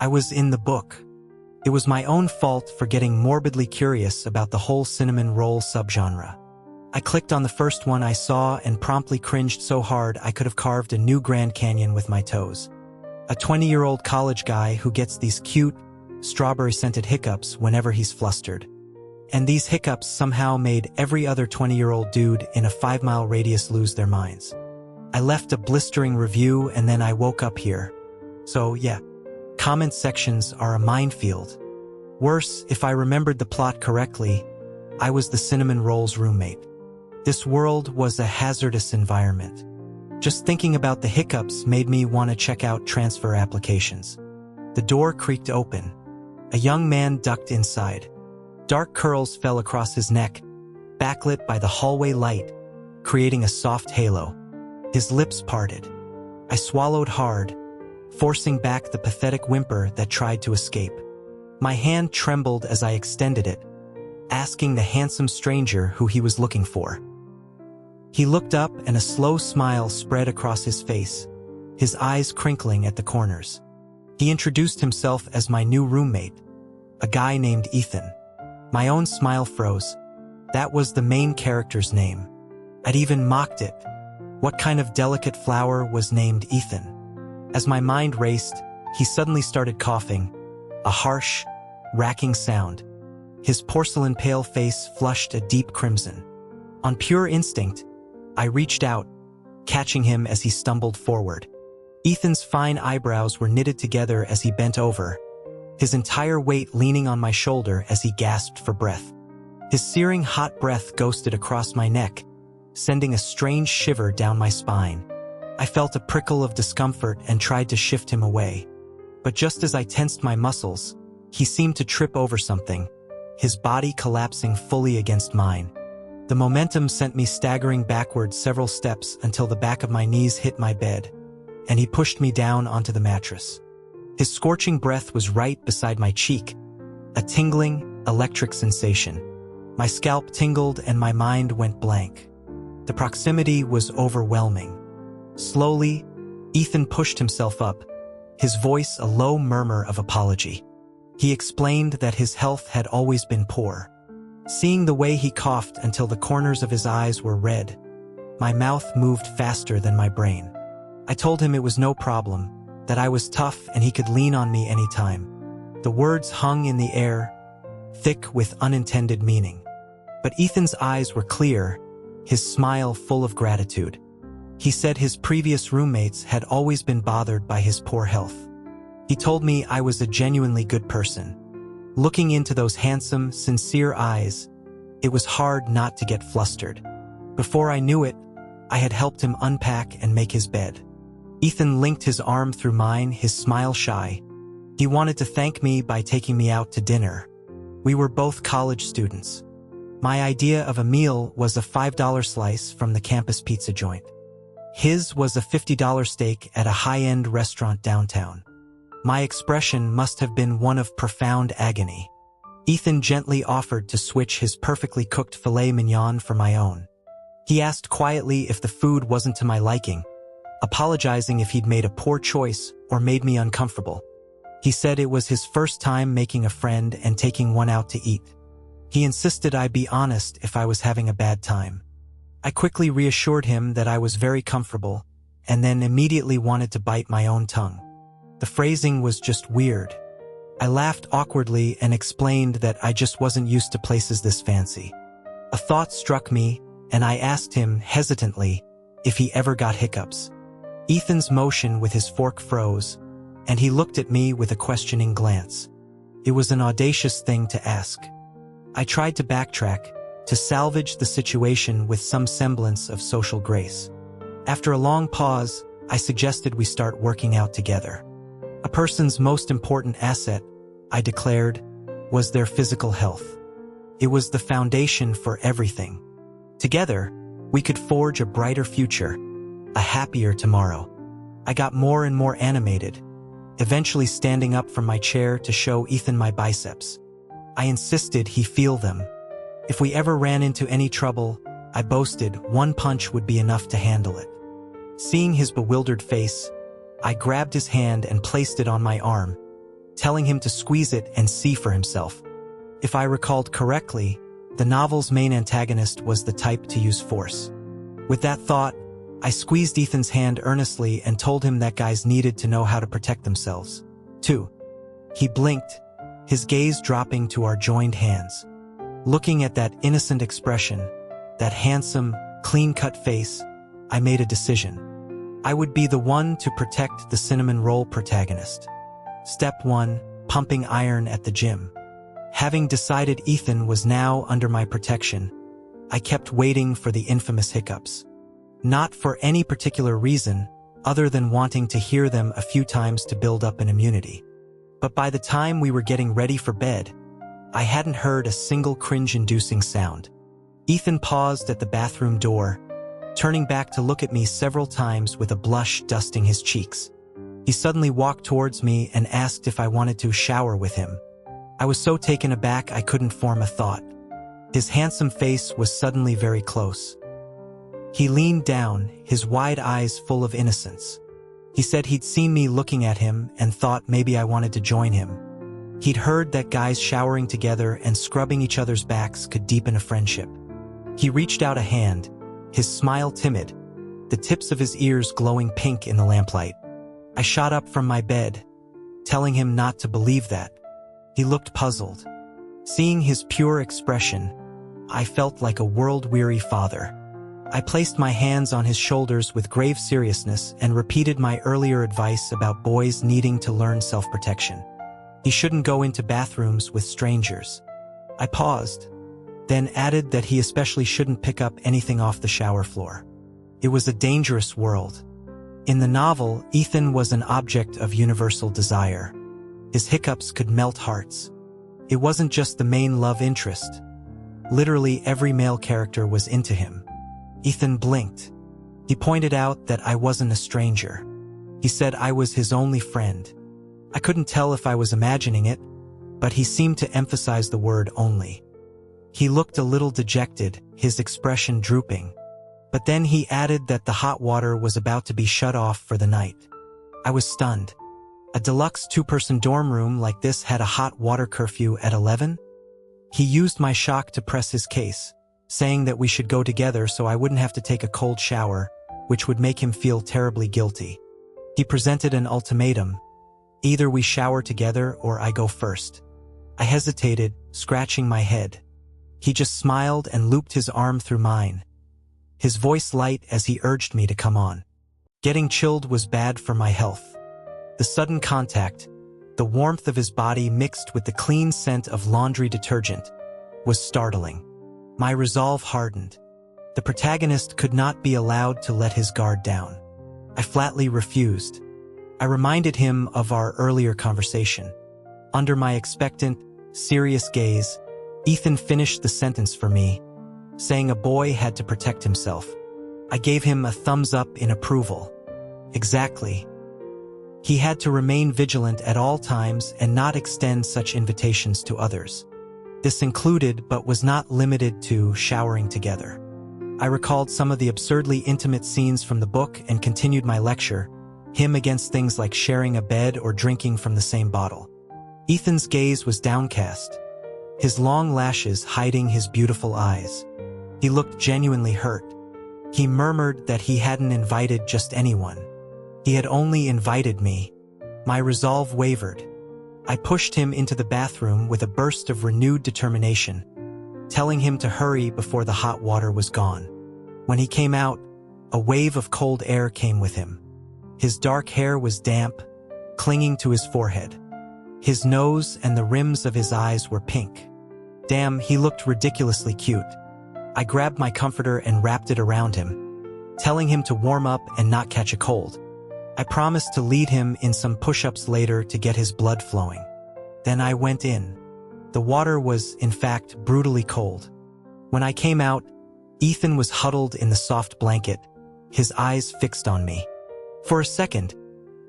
I was in the book. It was my own fault for getting morbidly curious about the whole cinnamon roll subgenre. I clicked on the first one I saw and promptly cringed so hard I could have carved a new Grand Canyon with my toes. A 20-year-old college guy who gets these cute, strawberry-scented hiccups whenever he's flustered. And these hiccups somehow made every other 20-year-old dude in a 5-mile radius lose their minds. I left a blistering review and then I woke up here. So yeah, comment sections are a minefield. Worse, if I remembered the plot correctly, I was the cinnamon rolls roommate. This world was a hazardous environment. Just thinking about the hiccups made me want to check out transfer applications. The door creaked open. A young man ducked inside. Dark curls fell across his neck, backlit by the hallway light, creating a soft halo. His lips parted. I swallowed hard, forcing back the pathetic whimper that tried to escape. My hand trembled as I extended it, asking the handsome stranger who he was looking for. He looked up and a slow smile spread across his face, his eyes crinkling at the corners. He introduced himself as my new roommate, a guy named Ethan. My own smile froze. That was the main character's name. I'd even mocked it. What kind of delicate flower was named Ethan? As my mind raced, he suddenly started coughing, a harsh, racking sound. His porcelain pale face flushed a deep crimson. On pure instinct, I reached out, catching him as he stumbled forward. Ethan's fine eyebrows were knitted together as he bent over, his entire weight leaning on my shoulder as he gasped for breath. His searing hot breath ghosted across my neck, sending a strange shiver down my spine. I felt a prickle of discomfort and tried to shift him away. But just as I tensed my muscles, he seemed to trip over something, his body collapsing fully against mine. The momentum sent me staggering backwards several steps until the back of my knees hit my bed, and he pushed me down onto the mattress. His scorching breath was right beside my cheek, a tingling, electric sensation. My scalp tingled and my mind went blank. The proximity was overwhelming. Slowly, Ethan pushed himself up, his voice a low murmur of apology. He explained that his health had always been poor. Seeing the way he coughed until the corners of his eyes were red, my mouth moved faster than my brain. I told him it was no problem, that I was tough and he could lean on me anytime. The words hung in the air, thick with unintended meaning. But Ethan's eyes were clear, his smile full of gratitude. He said his previous roommates had always been bothered by his poor health. He told me I was a genuinely good person. Looking into those handsome, sincere eyes, it was hard not to get flustered. Before I knew it, I had helped him unpack and make his bed. Ethan linked his arm through mine, his smile shy. He wanted to thank me by taking me out to dinner. We were both college students. My idea of a meal was a $5 slice from the campus pizza joint. His was a $50 steak at a high-end restaurant downtown. My expression must have been one of profound agony. Ethan gently offered to switch his perfectly cooked filet mignon for my own. He asked quietly if the food wasn't to my liking, apologizing if he'd made a poor choice or made me uncomfortable. He said it was his first time making a friend and taking one out to eat. He insisted I be honest if I was having a bad time. I quickly reassured him that I was very comfortable, and then immediately wanted to bite my own tongue. The phrasing was just weird. I laughed awkwardly and explained that I just wasn't used to places this fancy. A thought struck me, and I asked him, hesitantly, if he ever got hiccups. Ethan's motion with his fork froze, and he looked at me with a questioning glance. It was an audacious thing to ask. I tried to backtrack, to salvage the situation with some semblance of social grace. After a long pause, I suggested we start working out together. A person's most important asset, I declared, was their physical health. It was the foundation for everything. Together, we could forge a brighter future, a happier tomorrow. I got more and more animated, eventually standing up from my chair to show Ethan my biceps. I insisted he feel them. If we ever ran into any trouble, I boasted one punch would be enough to handle it. Seeing his bewildered face, I grabbed his hand and placed it on my arm, telling him to squeeze it and see for himself. If I recalled correctly, the novel's main antagonist was the type to use force. With that thought, I squeezed Ethan's hand earnestly and told him that guys needed to know how to protect themselves, too. He blinked, his gaze dropping to our joined hands. Looking at that innocent expression, that handsome, clean-cut face, I made a decision. I would be the one to protect the cinnamon roll protagonist. Step 1, pumping iron at the gym. Having decided Ethan was now under my protection, I kept waiting for the infamous hiccups. Not for any particular reason, other than wanting to hear them a few times to build up an immunity. But by the time we were getting ready for bed, I hadn't heard a single cringe-inducing sound. Ethan paused at the bathroom door, turning back to look at me several times with a blush dusting his cheeks. He suddenly walked towards me and asked if I wanted to shower with him. I was so taken aback I couldn't form a thought. His handsome face was suddenly very close. He leaned down, his wide eyes full of innocence. He said he'd seen me looking at him and thought maybe I wanted to join him. He'd heard that guys showering together and scrubbing each other's backs could deepen a friendship. He reached out a hand, his smile timid, the tips of his ears glowing pink in the lamplight. I shot up from my bed, telling him not to believe that. He looked puzzled. Seeing his pure expression, I felt like a world-weary father. I placed my hands on his shoulders with grave seriousness and repeated my earlier advice about boys needing to learn self-protection. He shouldn't go into bathrooms with strangers. I paused, then added that he especially shouldn't pick up anything off the shower floor. It was a dangerous world. In the novel, Ethan was an object of universal desire. His hiccups could melt hearts. It wasn't just the main love interest. Literally every male character was into him. Ethan blinked. He pointed out that I wasn't a stranger. He said I was his only friend. I couldn't tell if I was imagining it, but he seemed to emphasize the word only. He looked a little dejected, his expression drooping. But then he added that the hot water was about to be shut off for the night. I was stunned. A deluxe two-person dorm room like this had a hot water curfew at 11? He used my shock to press his case, saying that we should go together so I wouldn't have to take a cold shower, which would make him feel terribly guilty. He presented an ultimatum. Either we shower together or I go first. I hesitated, scratching my head. He just smiled and looped his arm through mine, his voice light as he urged me to come on. Getting chilled was bad for my health. The sudden contact, the warmth of his body mixed with the clean scent of laundry detergent, was startling. My resolve hardened. The protagonist could not be allowed to let his guard down. I flatly refused. I reminded him of our earlier conversation. Under my expectant, serious gaze, Ethan finished the sentence for me, saying a boy had to protect himself. I gave him a thumbs up in approval. Exactly. He had to remain vigilant at all times and not extend such invitations to others. This included but was not limited to showering together. I recalled some of the absurdly intimate scenes from the book and continued my lecture, him against things like sharing a bed or drinking from the same bottle. Ethan's gaze was downcast, his long lashes hiding his beautiful eyes. He looked genuinely hurt. He murmured that he hadn't invited just anyone. He had only invited me. My resolve wavered. I pushed him into the bathroom with a burst of renewed determination, telling him to hurry before the hot water was gone. When he came out, a wave of cold air came with him. His dark hair was damp, clinging to his forehead. His nose and the rims of his eyes were pink. Damn, he looked ridiculously cute. I grabbed my comforter and wrapped it around him, telling him to warm up and not catch a cold. I promised to lead him in some push-ups later to get his blood flowing. Then I went in. The water was, in fact, brutally cold. When I came out, Ethan was huddled in the soft blanket, his eyes fixed on me. For a second,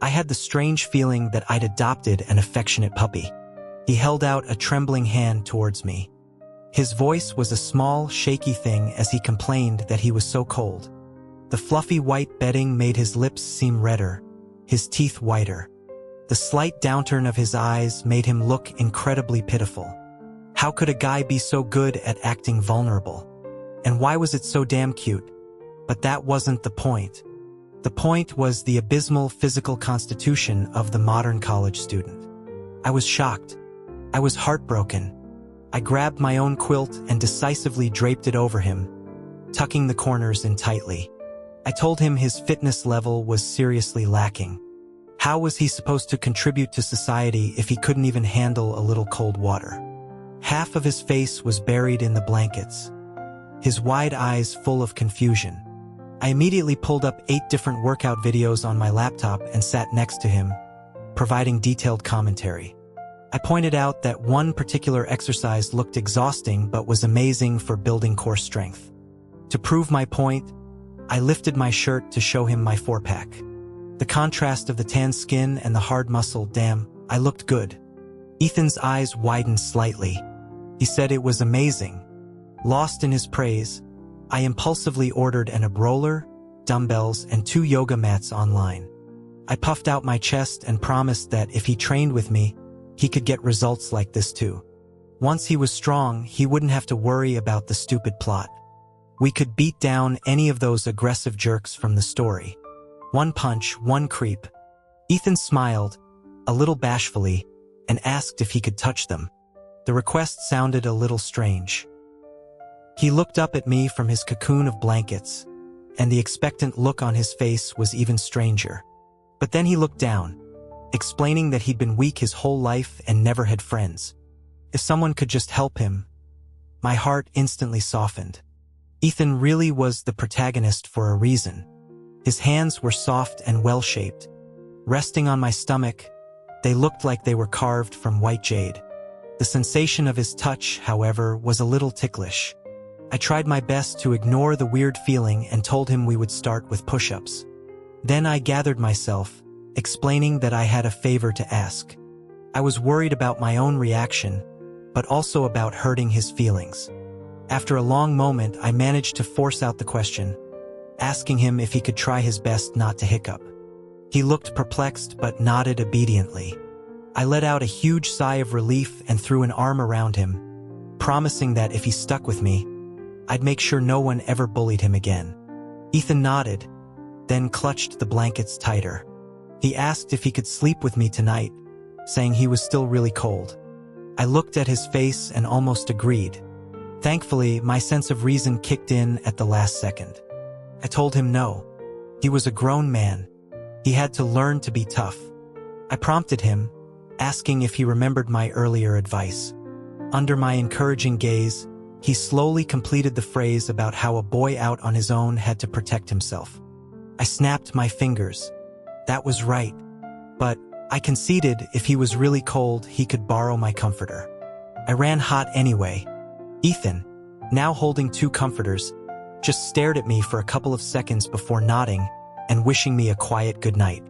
I had the strange feeling that I'd adopted an affectionate puppy. He held out a trembling hand towards me. His voice was a small, shaky thing as he complained that he was so cold. The fluffy white bedding made his lips seem redder, his teeth whiter. The slight downturn of his eyes made him look incredibly pitiful. How could a guy be so good at acting vulnerable? And why was it so damn cute? But that wasn't the point. The point was the abysmal physical constitution of the modern college student. I was shocked. I was heartbroken. I grabbed my own quilt and decisively draped it over him, tucking the corners in tightly. I told him his fitness level was seriously lacking. How was he supposed to contribute to society if he couldn't even handle a little cold water? Half of his face was buried in the blankets, his wide eyes full of confusion. I immediately pulled up 8 different workout videos on my laptop and sat next to him, providing detailed commentary. I pointed out that one particular exercise looked exhausting but was amazing for building core strength. To prove my point, I lifted my shirt to show him my 4-pack. The contrast of the tan skin and the hard muscle, damn, I looked good. Ethan's eyes widened slightly. He said it was amazing. Lost in his praise, I impulsively ordered an ab roller, dumbbells, and 2 yoga mats online. I puffed out my chest and promised that if he trained with me, he could get results like this too. Once he was strong, he wouldn't have to worry about the stupid plot. We could beat down any of those aggressive jerks from the story. 1 punch, 1 creep. Ethan smiled, a little bashfully, and asked if he could touch them. The request sounded a little strange. He looked up at me from his cocoon of blankets, and the expectant look on his face was even stranger. But then he looked down, explaining that he'd been weak his whole life and never had friends. If someone could just help him. My heart instantly softened. Ethan really was the protagonist for a reason. His hands were soft and well-shaped. Resting on my stomach, they looked like they were carved from white jade. The sensation of his touch, however, was a little ticklish. I tried my best to ignore the weird feeling and told him we would start with push-ups. Then I gathered myself, explaining that I had a favor to ask. I was worried about my own reaction, but also about hurting his feelings. After a long moment, I managed to force out the question, asking him if he could try his best not to hiccup. He looked perplexed but nodded obediently. I let out a huge sigh of relief and threw an arm around him, promising that if he stuck with me, I'd make sure no one ever bullied him again. Ethan nodded, then clutched the blankets tighter. He asked if he could sleep with me tonight, saying he was still really cold. I looked at his face and almost agreed. Thankfully, my sense of reason kicked in at the last second. I told him no. He was a grown man. He had to learn to be tough. I prompted him, asking if he remembered my earlier advice. Under my encouraging gaze, he slowly completed the phrase about how a boy out on his own had to protect himself. I snapped my fingers. That was right. But I conceded if he was really cold, he could borrow my comforter. I ran hot anyway. Ethan, now holding 2 comforters, just stared at me for a couple of seconds before nodding and wishing me a quiet good night.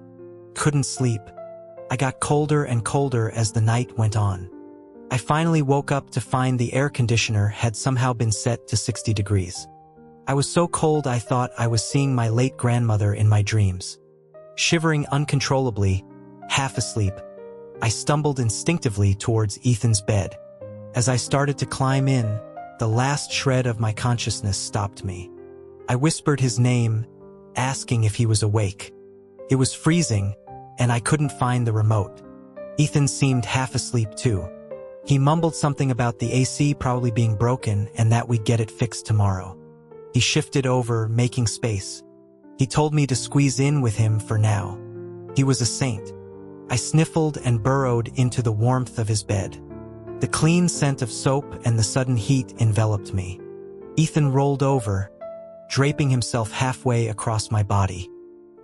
Couldn't sleep. I got colder and colder as the night went on. I finally woke up to find the air conditioner had somehow been set to 60 degrees. I was so cold I thought I was seeing my late grandmother in my dreams. Shivering uncontrollably, half asleep, I stumbled instinctively towards Ethan's bed. As I started to climb in, the last shred of my consciousness stopped me. I whispered his name, asking if he was awake. It was freezing, and I couldn't find the remote. Ethan seemed half asleep too. He mumbled something about the AC probably being broken and that we'd get it fixed tomorrow. He shifted over, making space. He told me to squeeze in with him for now. He was a saint. I sniffled and burrowed into the warmth of his bed. The clean scent of soap and the sudden heat enveloped me. Ethan rolled over, draping himself halfway across my body.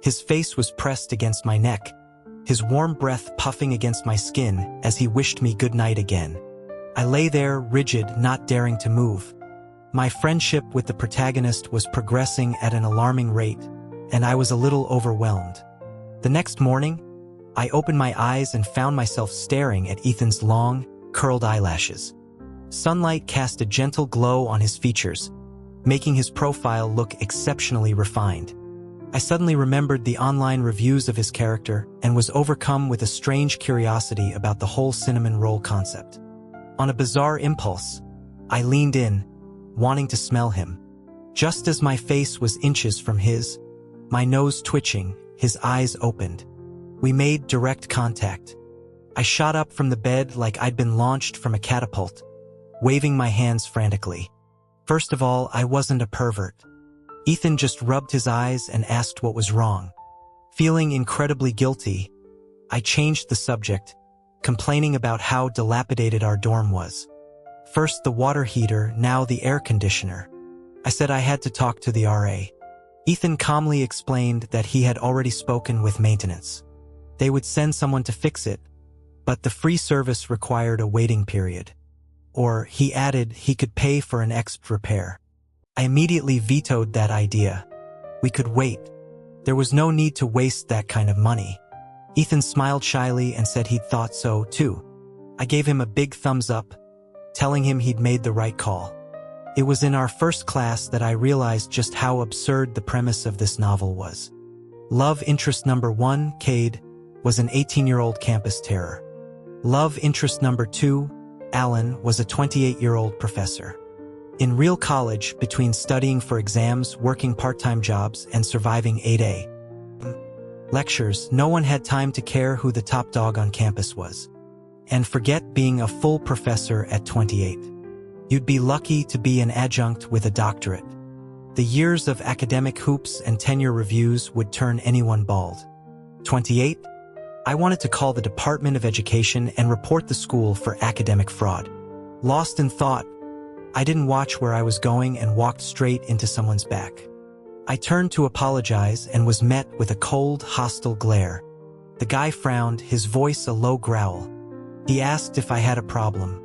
His face was pressed against my neck, his warm breath puffing against my skin as he wished me good night again. I lay there, rigid, not daring to move. My friendship with the protagonist was progressing at an alarming rate, and I was a little overwhelmed. The next morning, I opened my eyes and found myself staring at Ethan's long, curled eyelashes. Sunlight cast a gentle glow on his features, making his profile look exceptionally refined. I suddenly remembered the online reviews of his character and was overcome with a strange curiosity about the whole cinnamon roll concept. On a bizarre impulse, I leaned in, wanting to smell him. Just as my face was inches from his, my nose twitching, his eyes opened. We made direct contact. I shot up from the bed like I'd been launched from a catapult, waving my hands frantically. First of all, I wasn't a pervert. Ethan just rubbed his eyes and asked what was wrong. Feeling incredibly guilty, I changed the subject, complaining about how dilapidated our dorm was. First the water heater, now the air conditioner. I said I had to talk to the RA. Ethan calmly explained that he had already spoken with maintenance. They would send someone to fix it, but the free service required a waiting period. Or, he added, he could pay for an extra repair. I immediately vetoed that idea. We could wait. There was no need to waste that kind of money. Ethan smiled shyly and said he'd thought so too. I gave him a big thumbs up, telling him he'd made the right call. It was in our first class that I realized just how absurd the premise of this novel was. Love interest number 1, Cade, was an 18-year-old campus terror. Love interest number 2, Alan, was a 28-year-old professor. In real college, between studying for exams, working part-time jobs, and surviving 8A lectures, no one had time to care who the top dog on campus was. And forget being a full professor at 28. You'd be lucky to be an adjunct with a doctorate. The years of academic hoops and tenure reviews would turn anyone bald. 28? I wanted to call the Department of Education and report the school for academic fraud. Lost in thought, I didn't watch where I was going and walked straight into someone's back. I turned to apologize and was met with a cold, hostile glare. The guy frowned, his voice a low growl. He asked if I had a problem.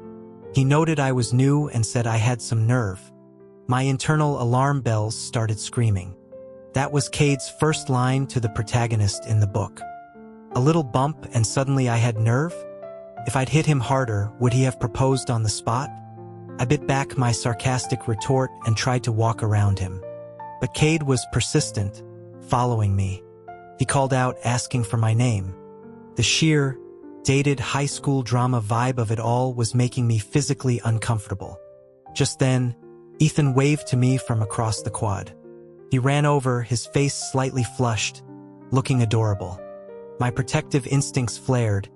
He noted I was new and said I had some nerve. My internal alarm bells started screaming. That was Cade's first line to the protagonist in the book. A little bump and suddenly I had nerve? If I'd hit him harder, would he have proposed on the spot? I bit back my sarcastic retort and tried to walk around him. But Cade was persistent, following me. He called out, asking for my name. The sheer, dated high school drama vibe of it all was making me physically uncomfortable. Just then, Ethan waved to me from across the quad. He ran over, his face slightly flushed, looking adorable. My protective instincts flared,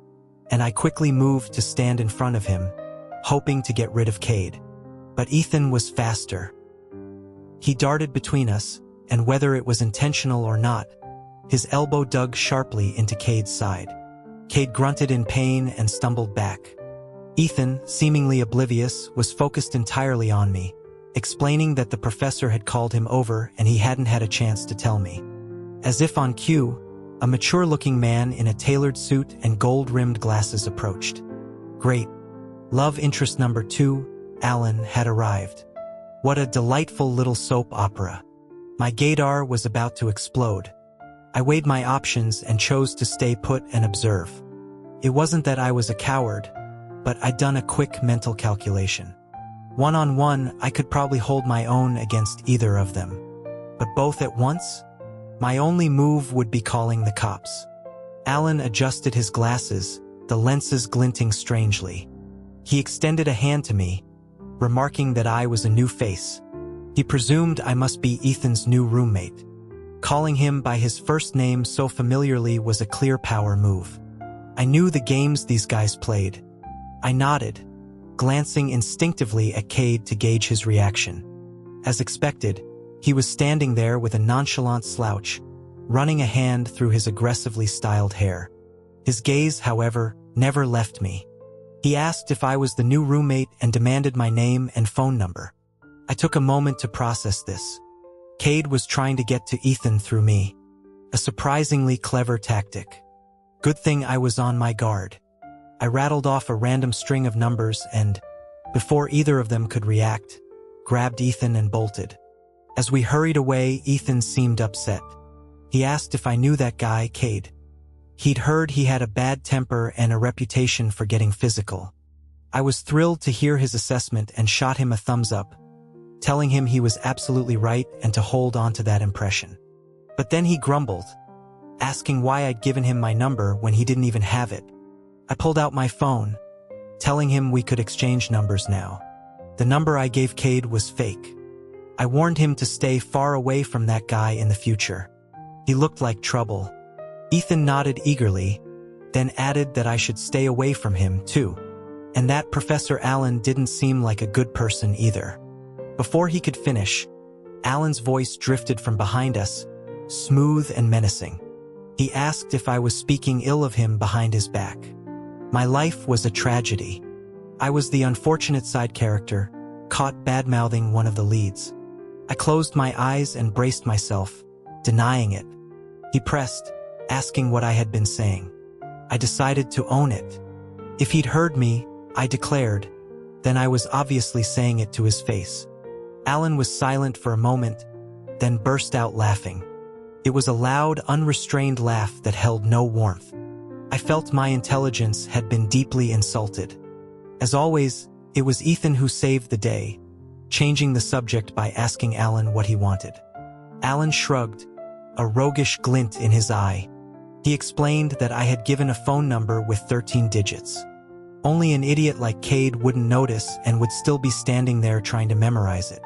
and I quickly moved to stand in front of him, hoping to get rid of Cade. But Ethan was faster. He darted between us, and whether it was intentional or not, his elbow dug sharply into Cade's side. Cade grunted in pain and stumbled back. Ethan, seemingly oblivious, was focused entirely on me, explaining that the professor had called him over and he hadn't had a chance to tell me. As if on cue, a mature-looking man in a tailored suit and gold-rimmed glasses approached. Great. Love interest number 2, Alan, had arrived. What a delightful little soap opera. My gaydar was about to explode. I weighed my options and chose to stay put and observe. It wasn't that I was a coward, but I'd done a quick mental calculation. One-on-one, I could probably hold my own against either of them. But both at once? My only move would be calling the cops. Alan adjusted his glasses, the lenses glinting strangely. He extended a hand to me, remarking that I was a new face. He presumed I must be Ethan's new roommate. Calling him by his first name so familiarly was a clear power move. I knew the games these guys played. I nodded, glancing instinctively at Cade to gauge his reaction. As expected, he was standing there with a nonchalant slouch, running a hand through his aggressively styled hair. His gaze, however, never left me. He asked if I was the new roommate and demanded my name and phone number. I took a moment to process this. Cade was trying to get to Ethan through me. A surprisingly clever tactic. Good thing I was on my guard. I rattled off a random string of numbers and, before either of them could react, grabbed Ethan and bolted. As we hurried away, Ethan seemed upset. He asked if I knew that guy, Cade. He'd heard he had a bad temper and a reputation for getting physical. I was thrilled to hear his assessment and shot him a thumbs up, telling him he was absolutely right and to hold on to that impression. But then he grumbled, asking why I'd given him my number when he didn't even have it. I pulled out my phone, telling him we could exchange numbers now. The number I gave Cade was fake. I warned him to stay far away from that guy in the future. He looked like trouble. Ethan nodded eagerly, then added that I should stay away from him, too. And that Professor Allen didn't seem like a good person either. Before he could finish, Allen's voice drifted from behind us, smooth and menacing. He asked if I was speaking ill of him behind his back. My life was a tragedy. I was the unfortunate side character, caught bad-mouthing one of the leads. I closed my eyes and braced myself, denying it. He pressed, asking what I had been saying. I decided to own it. If he'd heard me, I declared, then I was obviously saying it to his face. Allen was silent for a moment, then burst out laughing. It was a loud, unrestrained laugh that held no warmth. I felt my intelligence had been deeply insulted. As always, it was Ethan who saved the day, changing the subject by asking Allen what he wanted. Allen shrugged, a roguish glint in his eye. He explained that I had given a phone number with 13 digits. Only an idiot like Cade wouldn't notice and would still be standing there trying to memorize it.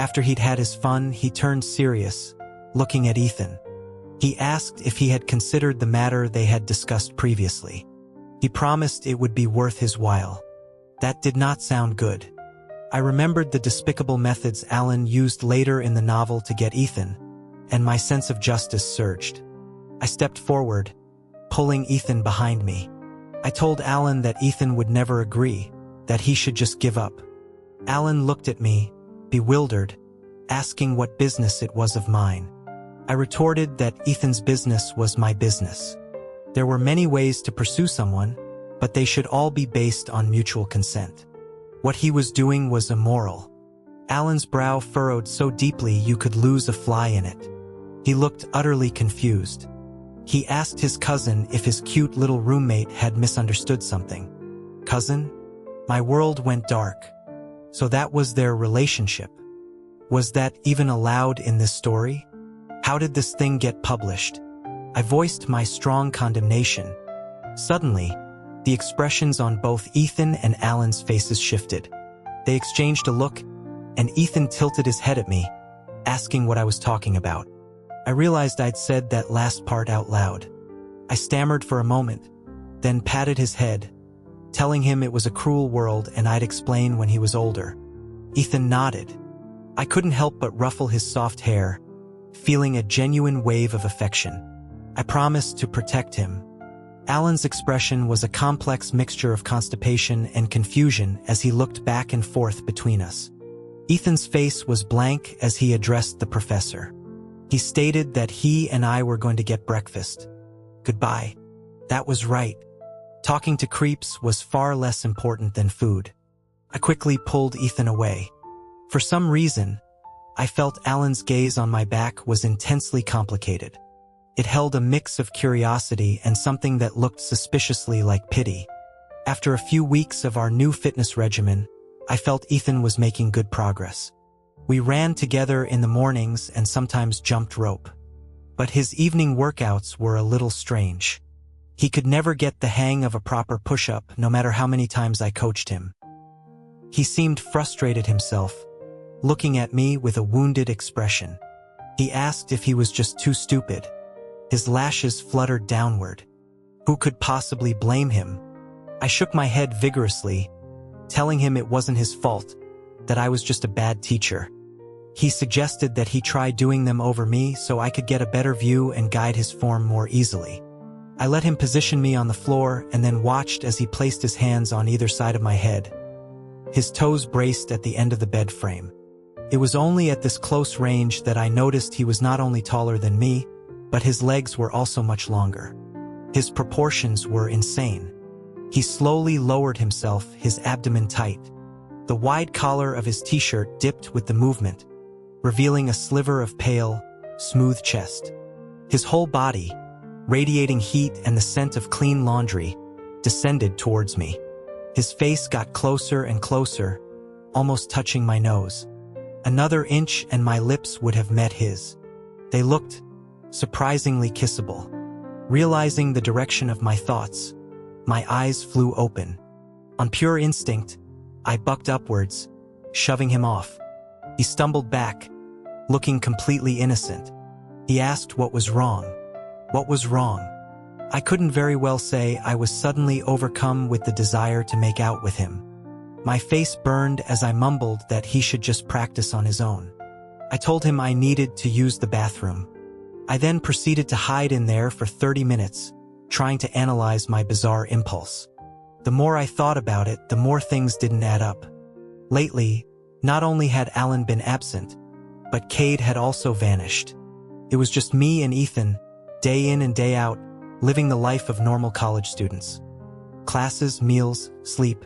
After he'd had his fun, he turned serious, looking at Ethan. He asked if he had considered the matter they had discussed previously. He promised it would be worth his while. That did not sound good. I remembered the despicable methods Allen used later in the novel to get Ethan, and my sense of justice surged. I stepped forward, pulling Ethan behind me. I told Allen that Ethan would never agree, that he should just give up. Allen looked at me, bewildered, asking what business it was of mine. I retorted that Ethan's business was my business. There were many ways to pursue someone, but they should all be based on mutual consent. What he was doing was immoral. Allen's brow furrowed so deeply you could lose a fly in it. He looked utterly confused. He asked his cousin if his cute little roommate had misunderstood something. Cousin? My world went dark. So that was their relationship. Was that even allowed in this story? How did this thing get published? I voiced my strong condemnation. Suddenly, the expressions on both Ethan and Allen's faces shifted. They exchanged a look, and Ethan tilted his head at me, asking what I was talking about. I realized I'd said that last part out loud. I stammered for a moment, then patted his head, telling him it was a cruel world and I'd explain when he was older. Ethan nodded. I couldn't help but ruffle his soft hair, feeling a genuine wave of affection. I promised to protect him. Allen's expression was a complex mixture of constipation and confusion as he looked back and forth between us. Ethan's face was blank as he addressed the professor. He stated that he and I were going to get breakfast. Goodbye. That was right. Talking to creeps was far less important than food. I quickly pulled Ethan away. For some reason, I felt Allen's gaze on my back was intensely complicated. It held a mix of curiosity and something that looked suspiciously like pity. After a few weeks of our new fitness regimen, I felt Ethan was making good progress. We ran together in the mornings and sometimes jumped rope. But his evening workouts were a little strange. He could never get the hang of a proper push-up no matter how many times I coached him. He seemed frustrated himself, looking at me with a wounded expression. He asked if he was just too stupid. His lashes fluttered downward. Who could possibly blame him? I shook my head vigorously, telling him it wasn't his fault, that I was just a bad teacher. He suggested that he try doing them over me so I could get a better view and guide his form more easily. I let him position me on the floor and then watched as he placed his hands on either side of my head. His toes braced at the end of the bed frame. It was only at this close range that I noticed he was not only taller than me, but his legs were also much longer. His proportions were insane. He slowly lowered himself, his abdomen tight. The wide collar of his t-shirt dipped with the movement, revealing a sliver of pale, smooth chest. His whole body, radiating heat and the scent of clean laundry, descended towards me. His face got closer and closer, almost touching my nose. Another inch and my lips would have met his. They looked surprisingly kissable. Realizing the direction of my thoughts, my eyes flew open. On pure instinct, I bucked upwards, shoving him off. He stumbled back, looking completely innocent. He asked what was wrong. What was wrong? I couldn't very well say. I was suddenly overcome with the desire to make out with him. My face burned as I mumbled that he should just practice on his own. I told him I needed to use the bathroom. I then proceeded to hide in there for 30 minutes, trying to analyze my bizarre impulse. The more I thought about it, the more things didn't add up. Lately, not only had Alan been absent, but Cade had also vanished. It was just me and Ethan, day in and day out, living the life of normal college students. Classes, meals, sleep.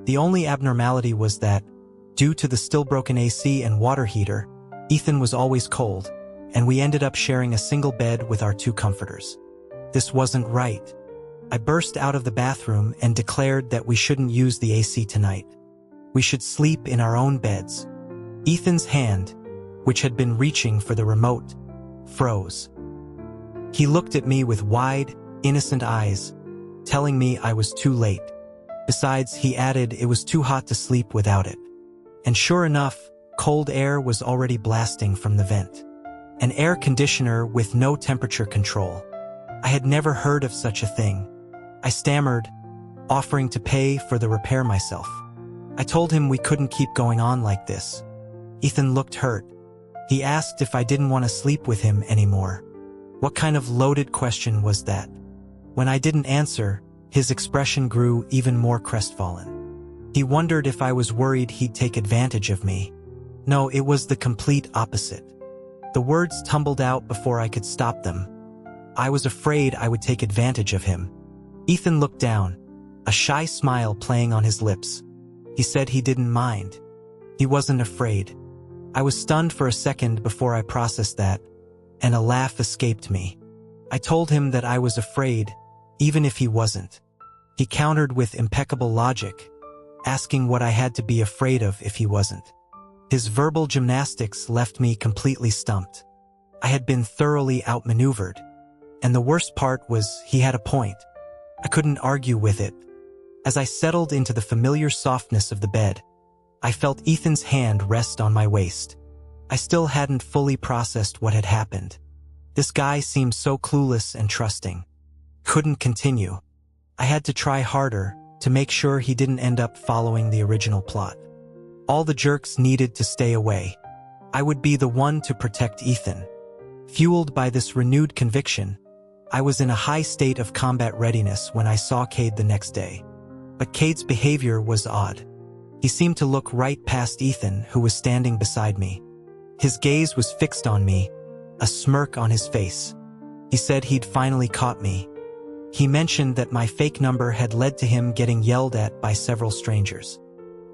The only abnormality was that, due to the still broken AC and water heater, Ethan was always cold, and we ended up sharing a single bed with our 2 comforters. This wasn't right. I burst out of the bathroom and declared that we shouldn't use the AC tonight. We should sleep in our own beds. Ethan's hand, which had been reaching for the remote, froze. He looked at me with wide, innocent eyes, telling me I was too late. Besides, he added it was too hot to sleep without it. And sure enough, cold air was already blasting from the vent. An air conditioner with no temperature control. I had never heard of such a thing. I stammered, offering to pay for the repair myself. I told him we couldn't keep going on like this. Ethan looked hurt. He asked if I didn't want to sleep with him anymore. What kind of loaded question was that? When I didn't answer, his expression grew even more crestfallen. He wondered if I was worried he'd take advantage of me. No, it was the complete opposite. The words tumbled out before I could stop them. I was afraid I would take advantage of him. Ethan looked down, a shy smile playing on his lips. He said he didn't mind. He wasn't afraid. I was stunned for a second before I processed that, and a laugh escaped me. I told him that I was afraid, even if he wasn't. He countered with impeccable logic, asking what I had to be afraid of if he wasn't. His verbal gymnastics left me completely stumped. I had been thoroughly outmaneuvered, and the worst part was he had a point. I couldn't argue with it. As I settled into the familiar softness of the bed, I felt Ethan's hand rest on my waist. I still hadn't fully processed what had happened. This guy seemed so clueless and trusting. Couldn't continue. I had to try harder to make sure he didn't end up following the original plot. All the jerks needed to stay away. I would be the one to protect Ethan. Fueled by this renewed conviction, I was in a high state of combat readiness when I saw Cade the next day. But Cade's behavior was odd. He seemed to look right past Ethan, who was standing beside me. His gaze was fixed on me, a smirk on his face. He said he'd finally caught me. He mentioned that my fake number had led to him getting yelled at by several strangers.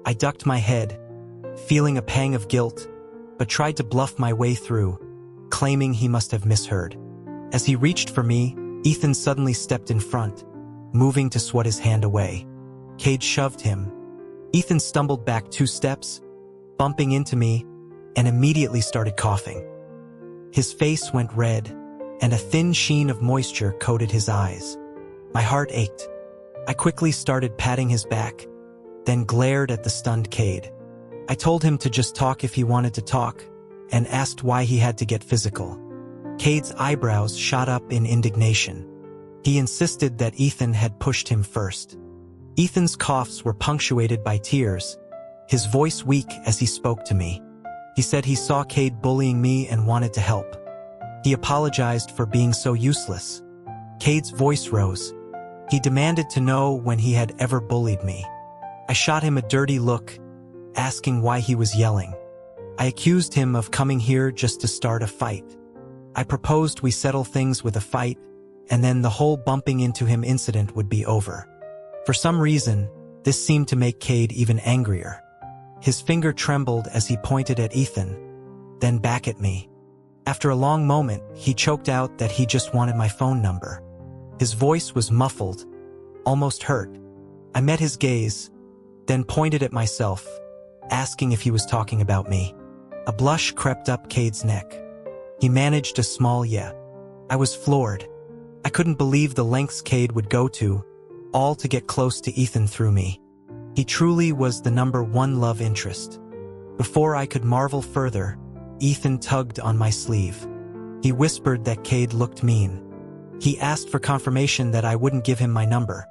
I ducked my head, feeling a pang of guilt, but tried to bluff my way through, claiming he must have misheard. As he reached for me, Ethan suddenly stepped in front, moving to swat his hand away. Cade shoved him. Ethan stumbled back 2 steps, bumping into me, and immediately started coughing. His face went red, and a thin sheen of moisture coated his eyes. My heart ached. I quickly started patting his back, then glared at the stunned Cade. I told him to just talk if he wanted to talk, and asked why he had to get physical. Cade's eyebrows shot up in indignation. He insisted that Ethan had pushed him first. Ethan's coughs were punctuated by tears, his voice weak as he spoke to me. He said he saw Cade bullying me and wanted to help. He apologized for being so useless. Cade's voice rose. He demanded to know when he had ever bullied me. I shot him a dirty look, asking why he was yelling. I accused him of coming here just to start a fight. I proposed we settle things with a fight, and then the whole bumping into him incident would be over. For some reason, this seemed to make Cade even angrier. His finger trembled as he pointed at Ethan, then back at me. After a long moment, he choked out that he just wanted my phone number. His voice was muffled, almost hurt. I met his gaze, then pointed at myself, asking if he was talking about me. A blush crept up Cade's neck. He managed a small yeah. I was floored. I couldn't believe the lengths Cade would go to, all to get close to Ethan through me. He truly was the #1 love interest. Before I could marvel further, Ethan tugged on my sleeve. He whispered that Cade looked mean. He asked for confirmation that I wouldn't give him my number,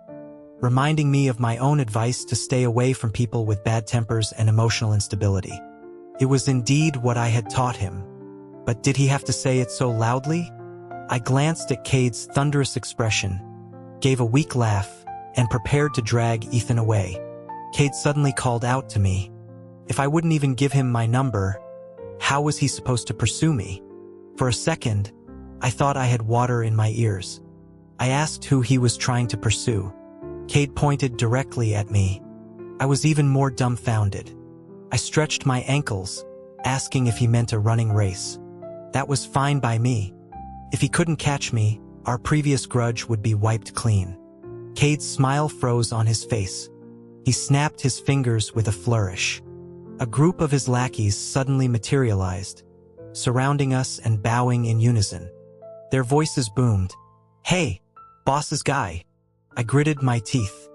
reminding me of my own advice to stay away from people with bad tempers and emotional instability. It was indeed what I had taught him. But did he have to say it so loudly? I glanced at Cade's thunderous expression, gave a weak laugh, and prepared to drag Ethan away. Cade suddenly called out to me. If I wouldn't even give him my number, how was he supposed to pursue me? For a second, I thought I had water in my ears. I asked who he was trying to pursue. Cade pointed directly at me. I was even more dumbfounded. I stretched my ankles, asking if he meant a running race. That was fine by me. If he couldn't catch me, our previous grudge would be wiped clean. Cade's smile froze on his face. He snapped his fingers with a flourish. A group of his lackeys suddenly materialized, surrounding us and bowing in unison. Their voices boomed. "Hey, boss's guy." I gritted my teeth.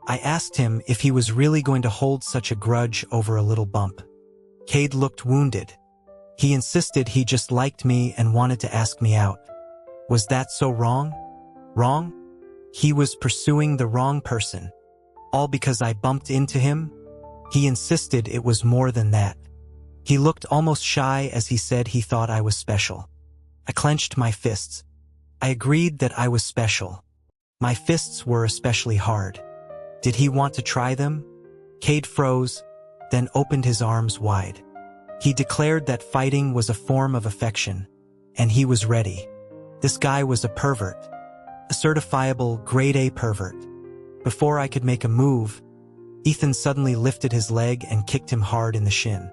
I asked him if he was really going to hold such a grudge over a little bump. Cade looked wounded. He insisted he just liked me and wanted to ask me out. Was that so wrong? Wrong? He was pursuing the wrong person. All because I bumped into him? He insisted it was more than that. He looked almost shy as he said he thought I was special. I clenched my fists. I agreed that I was special. My fists were especially hard. Did he want to try them? Cade froze, then opened his arms wide. He declared that fighting was a form of affection, and he was ready. This guy was a pervert, a certifiable grade A pervert. Before I could make a move, Ethan suddenly lifted his leg and kicked him hard in the shin.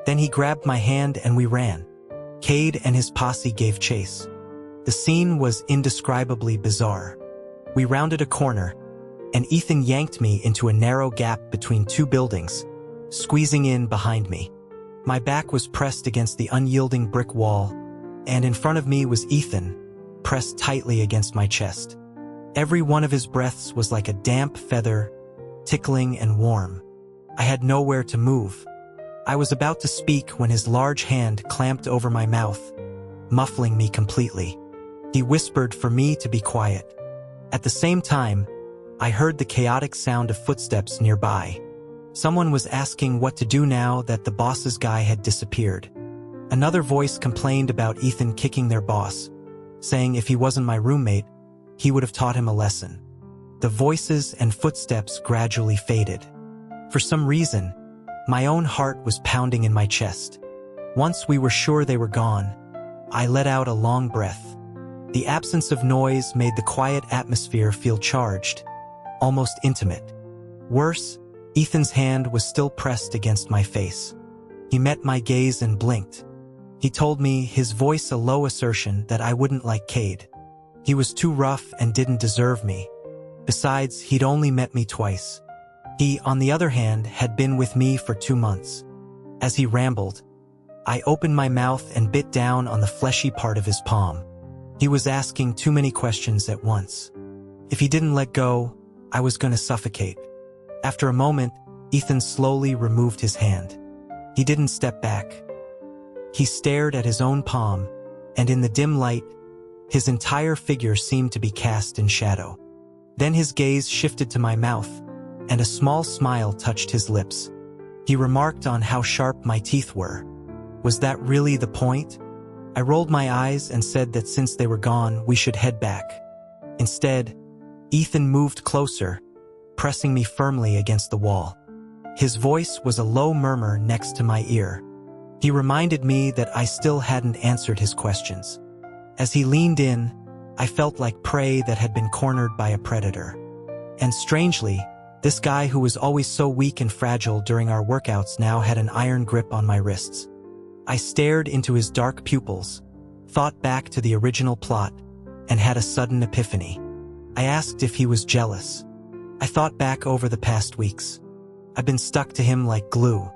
Then he grabbed my hand and we ran. Cade and his posse gave chase. The scene was indescribably bizarre. We rounded a corner, and Ethan yanked me into a narrow gap between two buildings, squeezing in behind me. My back was pressed against the unyielding brick wall, and in front of me was Ethan, pressed tightly against my chest. Every one of his breaths was like a damp feather, tickling and warm. I had nowhere to move. I was about to speak when his large hand clamped over my mouth, muffling me completely. He whispered for me to be quiet. At the same time, I heard the chaotic sound of footsteps nearby. Someone was asking what to do now that the boss's guy had disappeared. Another voice complained about Ethan kicking their boss, saying if he wasn't my roommate, he would have taught him a lesson. The voices and footsteps gradually faded. For some reason, my own heart was pounding in my chest. Once we were sure they were gone, I let out a long breath. The absence of noise made the quiet atmosphere feel charged, almost intimate. Worse, Ethan's hand was still pressed against my face. He met my gaze and blinked. He told me, his voice a low assertion, that I wouldn't like Cade. He was too rough and didn't deserve me. Besides, he'd only met me twice. He, on the other hand, had been with me for 2 months. As he rambled, I opened my mouth and bit down on the fleshy part of his palm. He was asking too many questions at once. If he didn't let go, I was going to suffocate. After a moment, Ethan slowly removed his hand. He didn't step back. He stared at his own palm, and in the dim light, his entire figure seemed to be cast in shadow. Then his gaze shifted to my mouth, and a small smile touched his lips. He remarked on how sharp my teeth were. Was that really the point? I rolled my eyes and said that since they were gone, we should head back. Instead, Ethan moved closer, pressing me firmly against the wall. His voice was a low murmur next to my ear. He reminded me that I still hadn't answered his questions. As he leaned in, I felt like prey that had been cornered by a predator. And strangely, this guy who was always so weak and fragile during our workouts now had an iron grip on my wrists. I stared into his dark pupils, thought back to the original plot, and had a sudden epiphany. I asked if he was jealous. I thought back over the past weeks. I've been stuck to him like glue.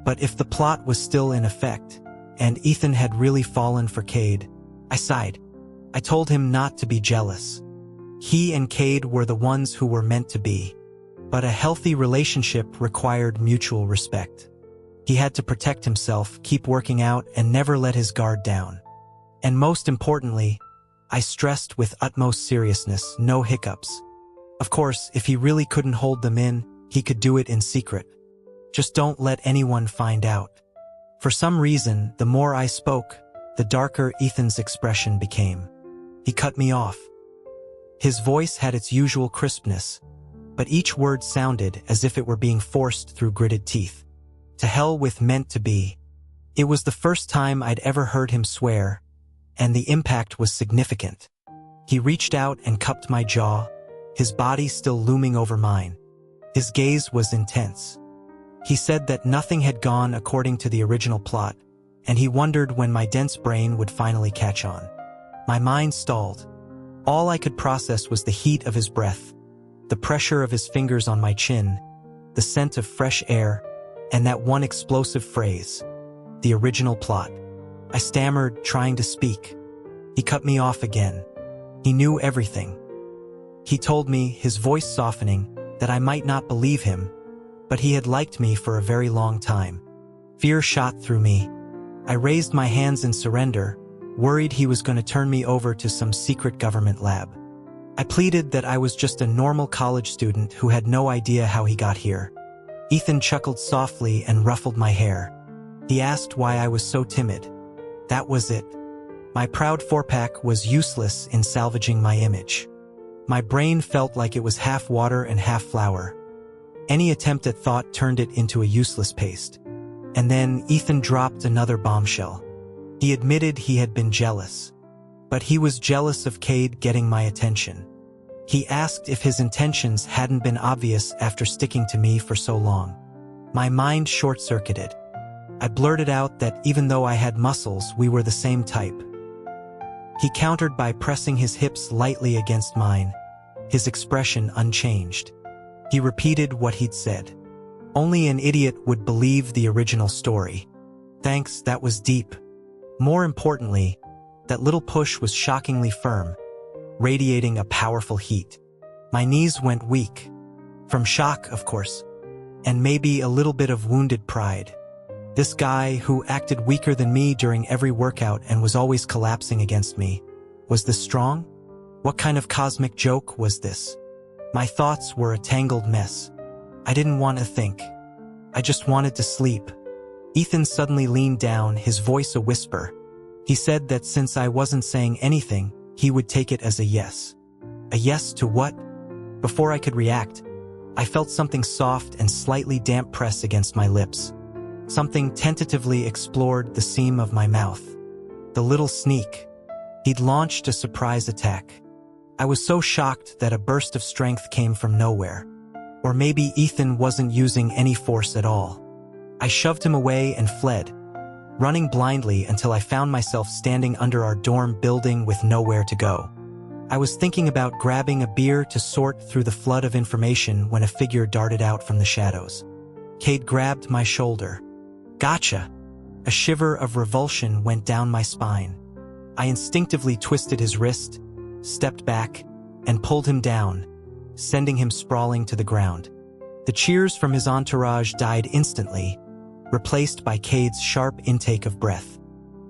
But if the plot was still in effect, and Ethan had really fallen for Cade, I sighed. I told him not to be jealous. He and Cade were the ones who were meant to be. But a healthy relationship required mutual respect. He had to protect himself, keep working out, and never let his guard down. And most importantly, I stressed with utmost seriousness, no hiccups. Of course, if he really couldn't hold them in, he could do it in secret. Just don't let anyone find out. For some reason, the more I spoke, the darker Ethan's expression became. He cut me off. His voice had its usual crispness, but each word sounded as if it were being forced through gritted teeth. To hell with meant to be. It was the first time I'd ever heard him swear, and the impact was significant. He reached out and cupped my jaw, his body still looming over mine. His gaze was intense. He said that nothing had gone according to the original plot, and he wondered when my dense brain would finally catch on. My mind stalled. All I could process was the heat of his breath, the pressure of his fingers on my chin, the scent of fresh air, and that one explosive phrase, the original plot. I stammered, trying to speak. He cut me off again. He knew everything. He told me, his voice softening, that I might not believe him, but he had liked me for a very long time. Fear shot through me. I raised my hands in surrender, worried he was going to turn me over to some secret government lab. I pleaded that I was just a normal college student who had no idea how he got here. Ethan chuckled softly and ruffled my hair. He asked why I was so timid. That was it. My proud four-pack was useless in salvaging my image. My brain felt like it was half water and half flour. Any attempt at thought turned it into a useless paste. And then Ethan dropped another bombshell. He admitted he had been jealous. But he was jealous of Cade getting my attention. He asked if his intentions hadn't been obvious after sticking to me for so long. My mind short-circuited. I blurted out that even though I had muscles, we were the same type. He countered by pressing his hips lightly against mine, his expression unchanged. He repeated what he'd said. Only an idiot would believe the original story. Thanks, that was deep. More importantly, that little push was shockingly firm, radiating a powerful heat. My knees went weak. From shock, of course, and maybe a little bit of wounded pride. This guy, who acted weaker than me during every workout and was always collapsing against me, was this strong? What kind of cosmic joke was this? My thoughts were a tangled mess. I didn't want to think. I just wanted to sleep. Ethan suddenly leaned down, his voice a whisper. He said that since I wasn't saying anything, he would take it as a yes. A yes to what? Before I could react, I felt something soft and slightly damp press against my lips. Something tentatively explored the seam of my mouth. The little sneak. He'd launched a surprise attack. I was so shocked that a burst of strength came from nowhere. Or maybe Ethan wasn't using any force at all. I shoved him away and fled, running blindly until I found myself standing under our dorm building with nowhere to go. I was thinking about grabbing a beer to sort through the flood of information when a figure darted out from the shadows. Cade grabbed my shoulder. Gotcha! A shiver of revulsion went down my spine. I instinctively twisted his wrist, stepped back, and pulled him down, sending him sprawling to the ground. The cheers from his entourage died instantly, replaced by Cade's sharp intake of breath.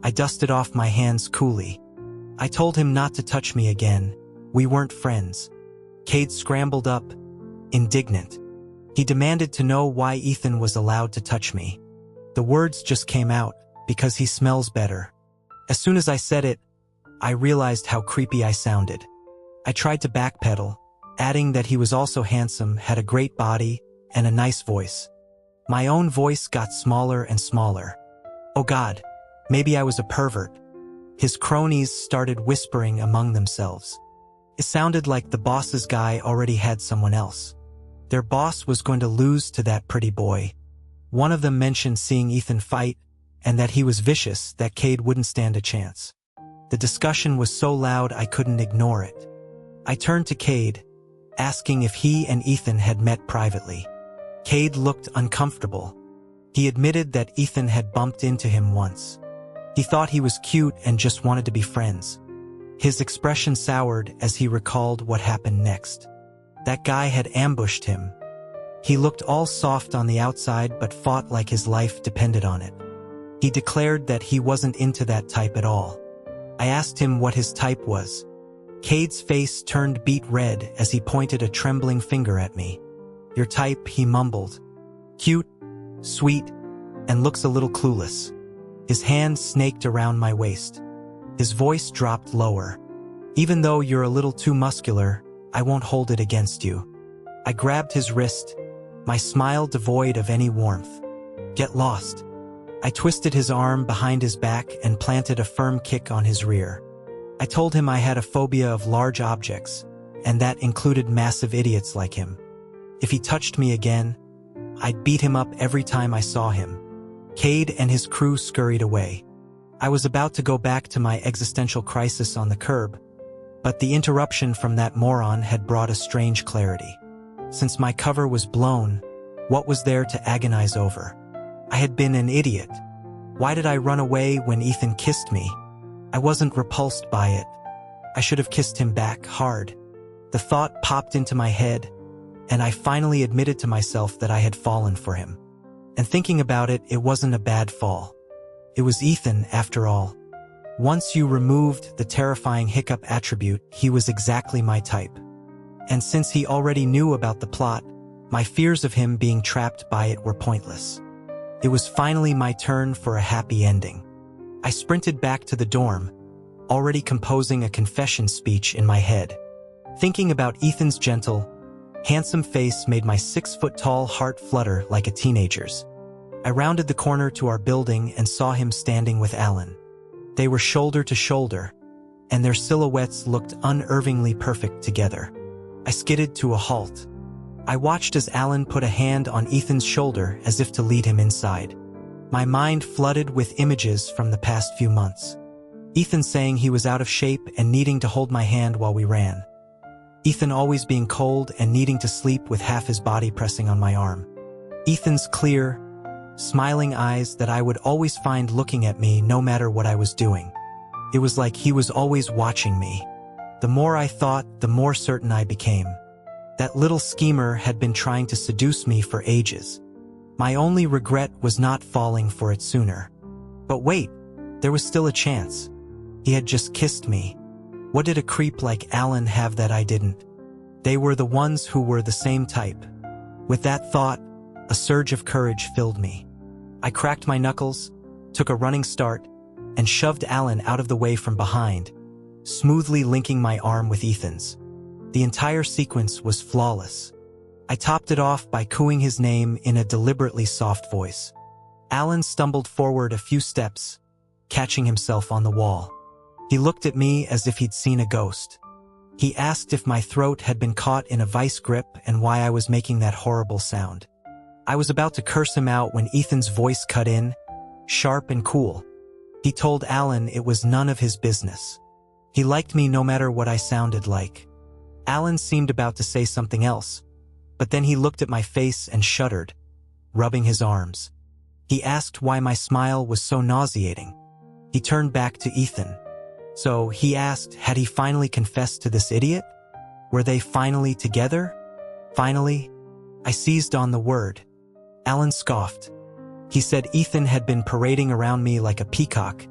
I dusted off my hands coolly. I told him not to touch me again. We weren't friends. Cade scrambled up, indignant. He demanded to know why Ethan was allowed to touch me. The words just came out, because he smells better. As soon as I said it, I realized how creepy I sounded. I tried to backpedal, adding that he was also handsome, had a great body, and a nice voice. My own voice got smaller and smaller. Oh God, maybe I was a pervert. His cronies started whispering among themselves. It sounded like the boss's guy already had someone else. Their boss was going to lose to that pretty boy. One of them mentioned seeing Ethan fight, and that he was vicious, that Cade wouldn't stand a chance. The discussion was so loud I couldn't ignore it. I turned to Cade, asking if he and Ethan had met privately. Cade looked uncomfortable. He admitted that Ethan had bumped into him once. He thought he was cute and just wanted to be friends. His expression soured as he recalled what happened next. That guy had ambushed him. He looked all soft on the outside but fought like his life depended on it. He declared that he wasn't into that type at all. I asked him what his type was. Cade's face turned beet red as he pointed a trembling finger at me. Your type, he mumbled. Cute, sweet, and looks a little clueless. His hand snaked around my waist. His voice dropped lower. Even though you're a little too muscular, I won't hold it against you. I grabbed his wrist, my smile devoid of any warmth. Get lost. I twisted his arm behind his back and planted a firm kick on his rear. I told him I had a phobia of large objects, and that included massive idiots like him. If he touched me again, I'd beat him up every time I saw him. Cade and his crew scurried away. I was about to go back to my existential crisis on the curb, but the interruption from that moron had brought a strange clarity. Since my cover was blown, what was there to agonize over? I had been an idiot. Why did I run away when Ethan kissed me? I wasn't repulsed by it. I should have kissed him back hard. The thought popped into my head, and I finally admitted to myself that I had fallen for him. And thinking about it, it wasn't a bad fall. It was Ethan, after all. Once you removed the terrifying hiccup attribute, he was exactly my type. And since he already knew about the plot, my fears of him being trapped by it were pointless. It was finally my turn for a happy ending. I sprinted back to the dorm, already composing a confession speech in my head. Thinking about Ethan's gentle, handsome face made my 6-foot-tall heart flutter like a teenager's. I rounded the corner to our building and saw him standing with Alan. They were shoulder to shoulder, and their silhouettes looked unnervingly perfect together. I skidded to a halt. I watched as Alan put a hand on Ethan's shoulder as if to lead him inside. My mind flooded with images from the past few months. Ethan saying he was out of shape and needing to hold my hand while we ran. Ethan always being cold and needing to sleep with half his body pressing on my arm. Ethan's clear, smiling eyes that I would always find looking at me no matter what I was doing. It was like he was always watching me. The more I thought, the more certain I became. That little schemer had been trying to seduce me for ages. My only regret was not falling for it sooner. But wait, there was still a chance. He had just kissed me. What did a creep like Alan have that I didn't? They were the ones who were the same type. With that thought, a surge of courage filled me. I cracked my knuckles, took a running start, and shoved Alan out of the way from behind, smoothly linking my arm with Ethan's. The entire sequence was flawless. I topped it off by cooing his name in a deliberately soft voice. Alan stumbled forward a few steps, catching himself on the wall. He looked at me as if he'd seen a ghost. He asked if my throat had been caught in a vice grip and why I was making that horrible sound. I was about to curse him out when Ethan's voice cut in, sharp and cool. He told Alan it was none of his business. He liked me no matter what I sounded like. Alan seemed about to say something else, but then he looked at my face and shuddered, rubbing his arms. He asked why my smile was so nauseating. He turned back to Ethan. So, he asked, had he finally confessed to this idiot? Were they finally together? Finally? I seized on the word. Alan scoffed. He said Ethan had been parading around me like a peacock,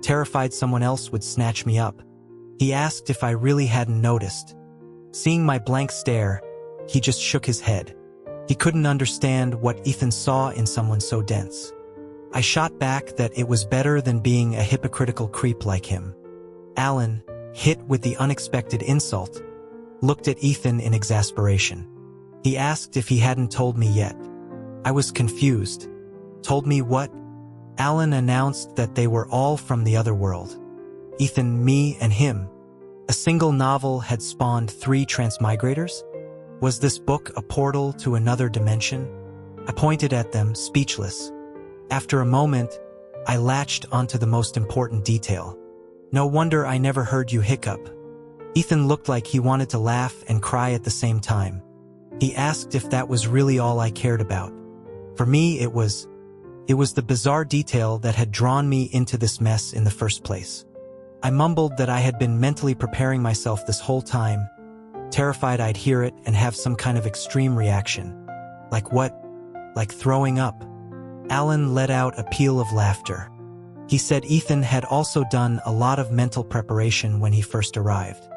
terrified someone else would snatch me up. He asked if I really hadn't noticed. Seeing my blank stare, he just shook his head. He couldn't understand what Ethan saw in someone so dense. I shot back that it was better than being a hypocritical creep like him. Alan, hit with the unexpected insult, looked at Ethan in exasperation. He asked if he hadn't told me yet. I was confused. Told me what? Alan announced that they were all from the other world. Ethan, me, and him. A single novel had spawned 3 transmigrators? Was this book a portal to another dimension? I pointed at them, speechless. After a moment, I latched onto the most important detail. No wonder I never heard you hiccup. Ethan looked like he wanted to laugh and cry at the same time. He asked if that was really all I cared about. For me, it was the bizarre detail that had drawn me into this mess in the first place. I mumbled that I had been mentally preparing myself this whole time, terrified I'd hear it and have some kind of extreme reaction. Like what? Like throwing up. Alan let out a peal of laughter. He said Ethan had also done a lot of mental preparation when he first arrived.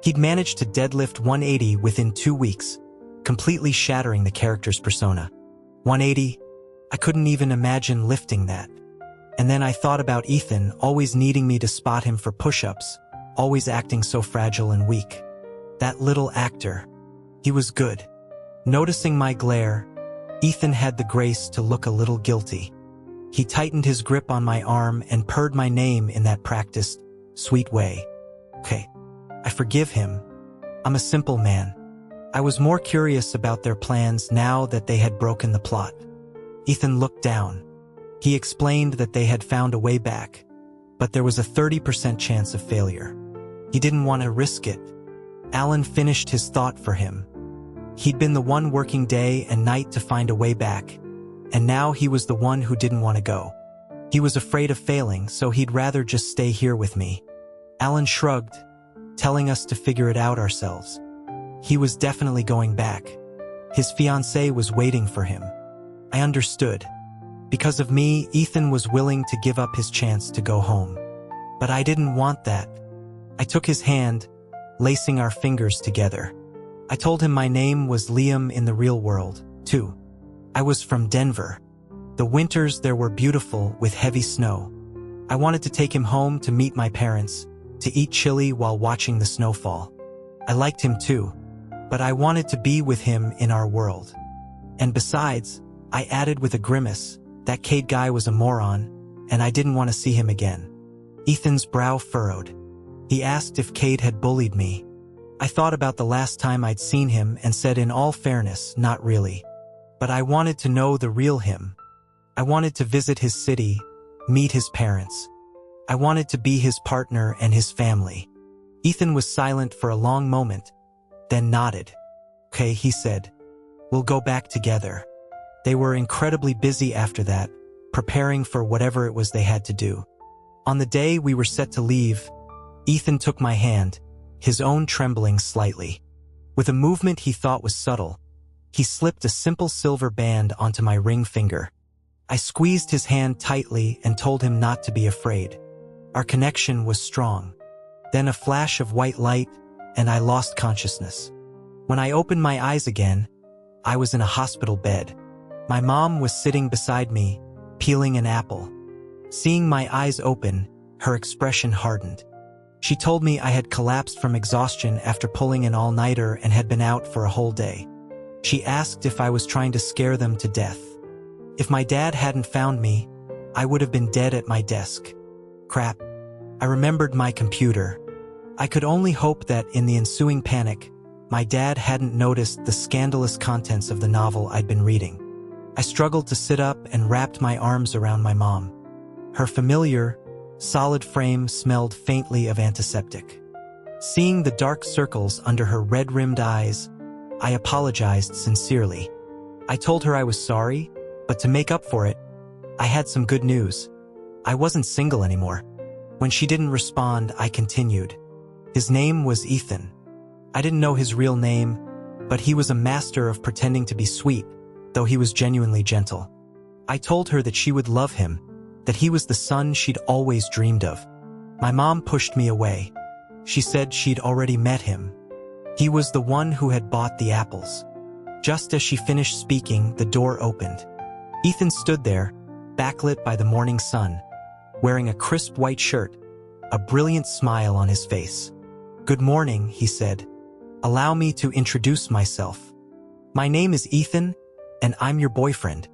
He'd managed to deadlift 180 within 2 weeks, completely shattering the character's persona. 180? I couldn't even imagine lifting that. And then I thought about Ethan always needing me to spot him for push-ups, always acting so fragile and weak. That little actor. He was good. Noticing my glare, Ethan had the grace to look a little guilty. He tightened his grip on my arm and purred my name in that practiced, sweet way. Okay, I forgive him. I'm a simple man. I was more curious about their plans now that they had broken the plot. Ethan looked down. He explained that they had found a way back, but there was a 30% chance of failure. He didn't want to risk it. Alan finished his thought for him. He'd been the one working day and night to find a way back, and now he was the one who didn't want to go. He was afraid of failing, so he'd rather just stay here with me. Alan shrugged, telling us to figure it out ourselves. He was definitely going back. His fiancée was waiting for him. I understood. Because of me, Ethan was willing to give up his chance to go home. But I didn't want that. I took his hand, lacing our fingers together. I told him my name was Liam in the real world, too. I was from Denver. The winters there were beautiful with heavy snow. I wanted to take him home to meet my parents, to eat chili while watching the snowfall. I liked him too, but I wanted to be with him in our world. And besides, I added with a grimace, that Cade guy was a moron, and I didn't want to see him again. Ethan's brow furrowed. He asked if Cade had bullied me. I thought about the last time I'd seen him and said in all fairness, not really. But I wanted to know the real him. I wanted to visit his city, meet his parents. I wanted to be his partner and his family. Ethan was silent for a long moment, then nodded. Okay, he said. We'll go back together. They were incredibly busy after that, preparing for whatever it was they had to do. On the day we were set to leave, Ethan took my hand, his own trembling slightly. With a movement he thought was subtle, he slipped a simple silver band onto my ring finger. I squeezed his hand tightly and told him not to be afraid. Our connection was strong. Then a flash of white light, and I lost consciousness. When I opened my eyes again, I was in a hospital bed. My mom was sitting beside me, peeling an apple. Seeing my eyes open, her expression hardened. She told me I had collapsed from exhaustion after pulling an all-nighter and had been out for a whole day. She asked if I was trying to scare them to death. If my dad hadn't found me, I would have been dead at my desk. Crap. I remembered my computer. I could only hope that in the ensuing panic, my dad hadn't noticed the scandalous contents of the novel I'd been reading. I struggled to sit up and wrapped my arms around my mom. Her familiar, solid frame smelled faintly of antiseptic. Seeing the dark circles under her red-rimmed eyes, I apologized sincerely. I told her I was sorry, but to make up for it, I had some good news. I wasn't single anymore. When she didn't respond, I continued. His name was Ethan. I didn't know his real name, but he was a master of pretending to be sweet, though he was genuinely gentle. I told her that she would love him, that he was the son she'd always dreamed of. My mom pushed me away. She said she'd already met him. He was the one who had bought the apples. Just as she finished speaking, the door opened. Ethan stood there, backlit by the morning sun, wearing a crisp white shirt, a brilliant smile on his face. "Good morning," he said. "Allow me to introduce myself. My name is Ethan, and I'm your boyfriend."